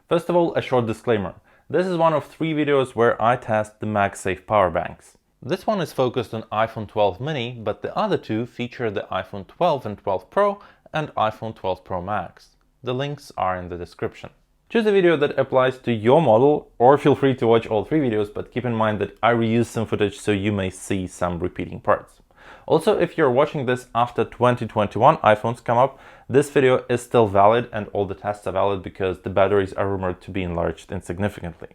First of all, a short disclaimer. This is one of 3 videos where I test the MagSafe Powerbanks. This one is focused on iPhone 12 mini, but the other 2 feature the iPhone 12 and 12 Pro and iPhone 12 Pro Max. The links are in the description. Choose a video that applies to your model, or feel free to watch all 3 videos, but keep in mind that I reuse some footage, so you may see some repeating parts. Also, if you're watching this after 2021 iPhones come up, this video is still valid and all the tests are valid because the batteries are rumored to be enlarged insignificantly.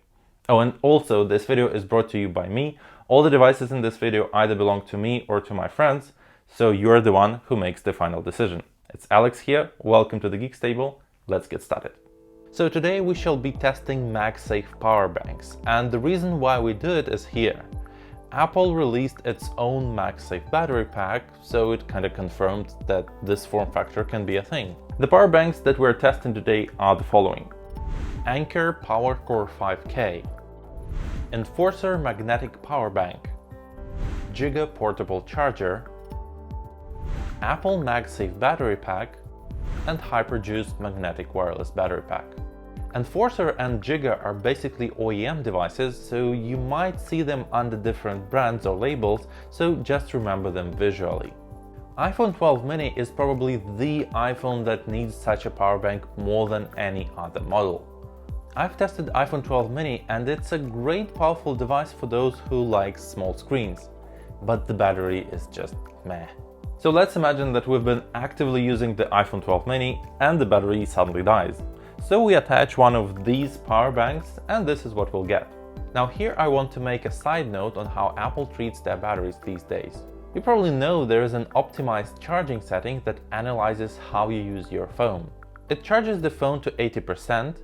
Oh, and also this video is brought to you by me. All the devices in this video either belong to me or to my friends, so you're the one who makes the final decision. It's Alex here, welcome to the Geeks Table, let's get started. So today we shall be testing MagSafe Powerbanks, and the reason why we do it is here. Apple released its own MagSafe battery pack, so it kind of confirmed that this form factor can be a thing. The power banks that we're testing today are the following: Anker PowerCore 5K, Enforcer Magnetic Power Bank, Jiga Portable Charger, Apple MagSafe Battery Pack, and Hyperjuice Magnetic Wireless Battery Pack. Enforcer and Jiga are basically OEM devices, so you might see them under different brands or labels, so just remember them visually. iPhone 12 mini is probably the iPhone that needs such a power bank more than any other model. I've tested iPhone 12 mini and it's a great powerful device for those who like small screens, but the battery is just meh. So let's imagine that we've been actively using the iPhone 12 mini and the battery suddenly dies. So we attach one of these power banks and this is what we'll get. Now here I want to make a side note on how Apple treats their batteries these days. You probably know there is an optimized charging setting that analyzes how you use your phone. It charges the phone to 80%,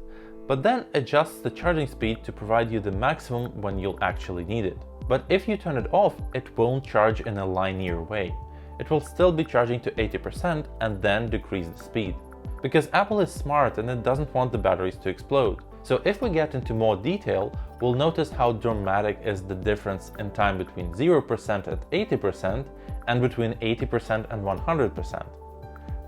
but then adjusts the charging speed to provide you the maximum when you'll actually need it. But if you turn it off, it won't charge in a linear way. It will still be charging to 80% and then decrease the speed. Because Apple is smart and it doesn't want the batteries to explode. So if we get into more detail, we'll notice how dramatic is the difference in time between 0% at 80% and between 80% and 100%.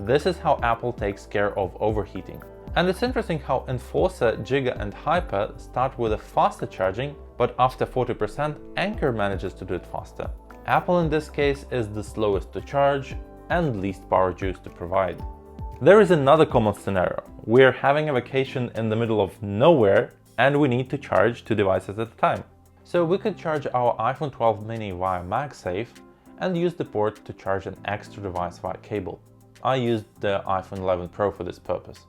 This is how Apple takes care of overheating. And it's interesting how Enforcer, Jiga and Hyper start with a faster charging, but after 40% Anker manages to do it faster. Apple in this case is the slowest to charge and least power juice to provide. There is another common scenario. We're having a vacation in the middle of nowhere and we need to charge 2 devices at a time. So we could charge our iPhone 12 mini via MagSafe and use the port to charge an extra device via cable. I used the iPhone 11 Pro for this purpose.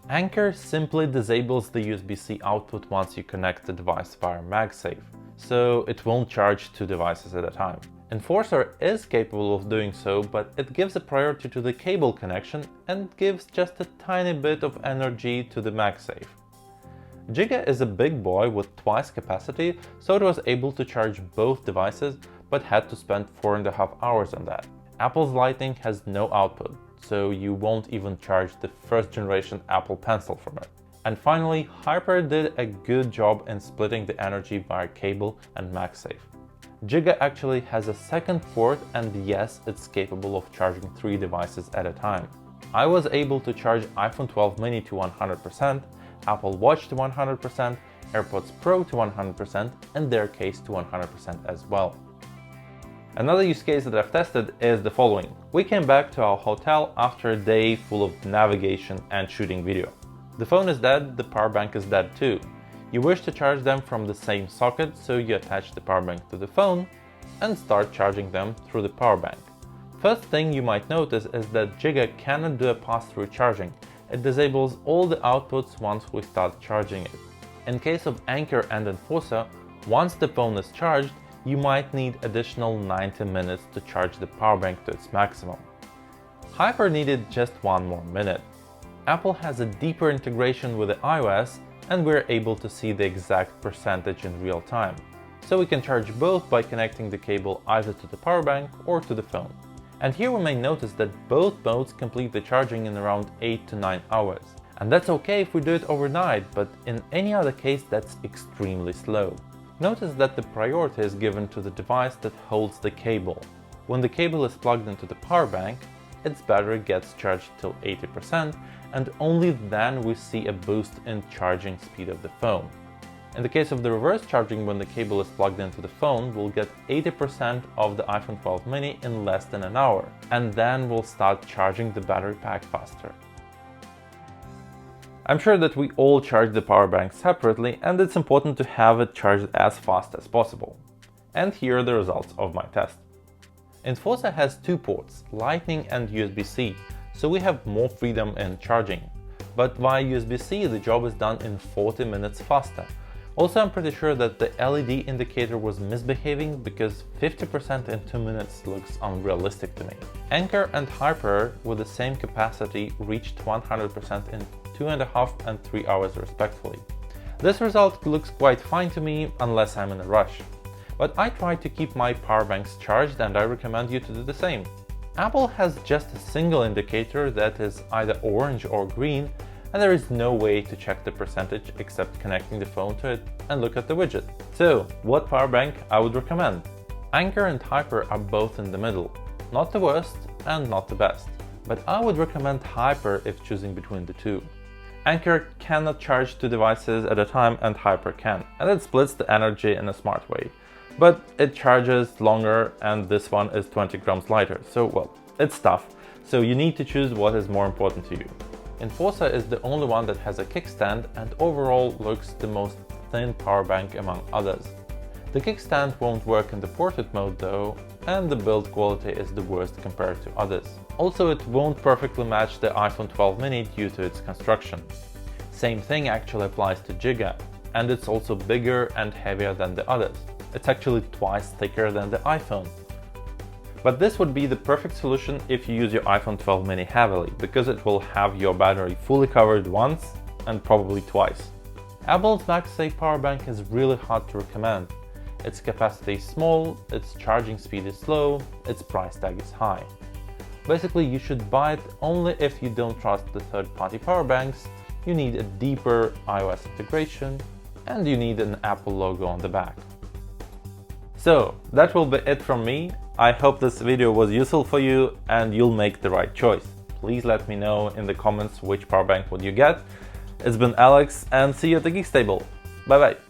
Anker simply disables the USB-C output once you connect the device via MagSafe, so it won't charge 2 devices at a time. Enforcer is capable of doing so, but it gives a priority to the cable connection and gives just a tiny bit of energy to the MagSafe. Jiga is a big boy with twice capacity, so it was able to charge both devices, but had to spend 4.5 hours on that. Apple's Lightning has no output, so you won't even charge the first generation Apple Pencil from it. And finally, Hyper did a good job in splitting the energy via cable and MagSafe. Jiga actually has a second port and yes, it's capable of charging 3 devices at a time. I was able to charge iPhone 12 mini to 100%, Apple Watch to 100%, AirPods Pro to 100%, and their case to 100% as well. Another use case that I've tested is the following. We came back to our hotel after a day full of navigation and shooting video. The phone is dead, the power bank is dead too. You wish to charge them from the same socket, so you attach the power bank to the phone and start charging them through the power bank. First thing you might notice is that Jiga cannot do a pass-through charging. It disables all the outputs once we start charging it. In case of Anker and Enforcer, once the phone is charged, you might need additional 90 minutes to charge the power bank to its maximum. Hyper needed just 1 more minute. Apple has a deeper integration with the iOS, and we're able to see the exact percentage in real time. So we can charge both by connecting the cable either to the power bank or to the phone. And here we may notice that both modes complete the charging in around 8 to 9 hours. And that's okay if we do it overnight, but in any other case that's extremely slow. Notice that the priority is given to the device that holds the cable. When the cable is plugged into the power bank, its battery gets charged till 80%, and only then we see a boost in charging speed of the phone. In the case of the reverse charging, when the cable is plugged into the phone, we'll get 80% of the iPhone 12 mini in less than an hour, and then we'll start charging the battery pack faster. I'm sure that we all charge the power bank separately, and it's important to have it charged as fast as possible. And here are the results of my test. Enforcer has two ports, Lightning and USB-C, so we have more freedom in charging. But via USB-C, the job is done in 40 minutes faster. Also, I'm pretty sure that the LED indicator was misbehaving because 50% in 2 minutes looks unrealistic to me. Anker and Hyper with the same capacity reached 100% in 2.5 and 3 hours respectively. This result looks quite fine to me unless I'm in a rush. But I try to keep my power banks charged, and I recommend you to do the same. Apple has just a single indicator that is either orange or green, and there is no way to check the percentage except connecting the phone to it and look at the widget. So, what power bank I would recommend? Anker and Hyper are both in the middle. Not the worst and not the best. But I would recommend Hyper if choosing between the two. Anker cannot charge two devices at a time and Hyper can, and it splits the energy in a smart way. But it charges longer, and this one is 20 grams lighter, so well, it's tough. So you need to choose what is more important to you. Enforcer is the only one that has a kickstand and overall looks the most thin power bank among others. The kickstand won't work in the portrait mode though, and the build quality is the worst compared to others. Also, it won't perfectly match the iPhone 12 mini due to its construction. Same thing actually applies to Jiga, and it's also bigger and heavier than the others. It's actually twice thicker than the iPhone. But this would be the perfect solution if you use your iPhone 12 mini heavily, because it will have your battery fully covered once and probably twice. Apple's MagSafe Powerbank is really hard to recommend. Its capacity is small, its charging speed is slow, its price tag is high. Basically, you should buy it only if you don't trust the third-party power banks, you need a deeper iOS integration, and you need an Apple logo on the back. So, that will be it from me. I hope this video was useful for you and you'll make the right choice. Please let me know in the comments which power bank would you get. It's been Alex, and see you at the Geeks table. Bye bye.